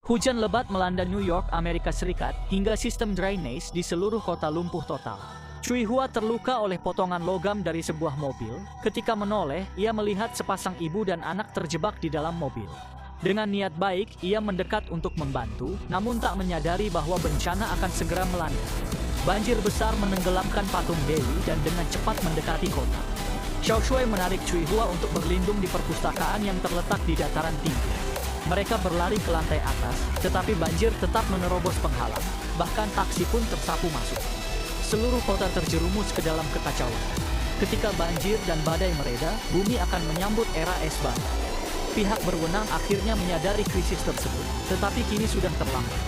Hujan lebat melanda New York, Amerika Serikat, hingga sistem drainase di seluruh kota lumpuh total. Cui Hua terluka oleh potongan logam dari sebuah mobil. Ketika menoleh, ia melihat sepasang ibu dan anak terjebak di dalam mobil. Dengan niat baik, ia mendekat untuk membantu, namun tak menyadari bahwa bencana akan segera melanda. Banjir besar menenggelamkan patung Dewi dan dengan cepat mendekati kota. Xiao Shui menarik Cui Hua untuk berlindung di perpustakaan yang terletak di dataran tinggi. Mereka berlari ke lantai atas, tetapi banjir tetap menerobos penghalang, bahkan taksi pun tersapu masuk. Seluruh kota terjerumus ke dalam kekacauan. Ketika banjir dan badai mereda, bumi akan menyambut era es batu. Pihak berwenang akhirnya menyadari krisis tersebut, tetapi kini sudah terlambat.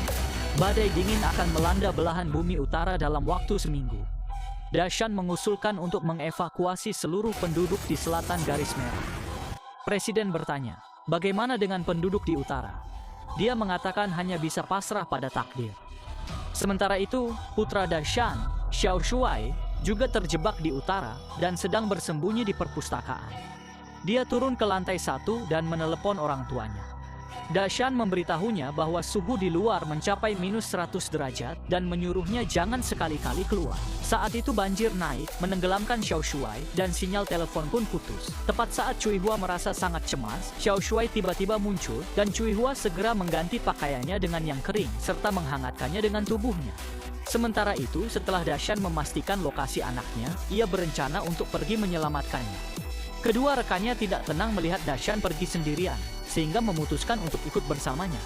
Badai dingin akan melanda belahan bumi utara dalam waktu seminggu. Dashan mengusulkan untuk mengevakuasi seluruh penduduk di selatan garis merah. Presiden bertanya, bagaimana dengan penduduk di utara? Dia mengatakan hanya bisa pasrah pada takdir. Sementara itu, putra Dashan, Xiao Shuai, juga terjebak di utara dan sedang bersembunyi di perpustakaan. Dia turun ke lantai 1 dan menelepon orang tuanya. Dashan memberitahunya bahwa suhu di luar mencapai minus 100 derajat dan menyuruhnya jangan sekali-kali keluar. Saat itu banjir naik, menenggelamkan Xiao Shuai, dan sinyal telepon pun putus. Tepat saat Cui Hua merasa sangat cemas, Xiao Shuai tiba-tiba muncul, dan Cui Hua segera mengganti pakaiannya dengan yang kering, serta menghangatkannya dengan tubuhnya. Sementara itu, setelah Dashan memastikan lokasi anaknya, ia berencana untuk pergi menyelamatkannya. Kedua rekannya tidak tenang melihat Dashan pergi sendirian, sehingga memutuskan untuk ikut bersamanya.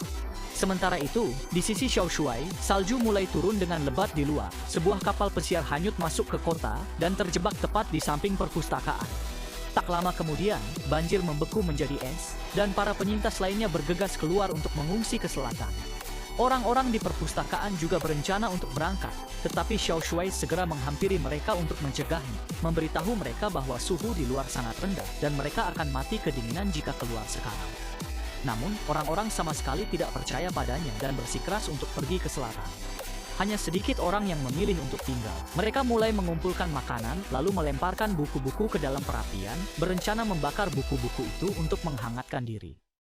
Sementara itu, di sisi Xiao Shuai, salju mulai turun dengan lebat di luar. Sebuah kapal pesiar hanyut masuk ke kota dan terjebak tepat di samping perpustakaan. Tak lama kemudian, banjir membeku menjadi es, dan para penyintas lainnya bergegas keluar untuk mengungsi ke selatan. Orang-orang di perpustakaan juga berencana untuk berangkat, tetapi Xiao Shuai segera menghampiri mereka untuk mencegahnya, memberitahu mereka bahwa suhu di luar sangat rendah dan mereka akan mati kedinginan jika keluar sekarang. Namun, orang-orang sama sekali tidak percaya padanya dan bersikeras untuk pergi ke selatan. Hanya sedikit orang yang memilih untuk tinggal. Mereka mulai mengumpulkan makanan, lalu melemparkan buku-buku ke dalam perapian, berencana membakar buku-buku itu untuk menghangatkan diri.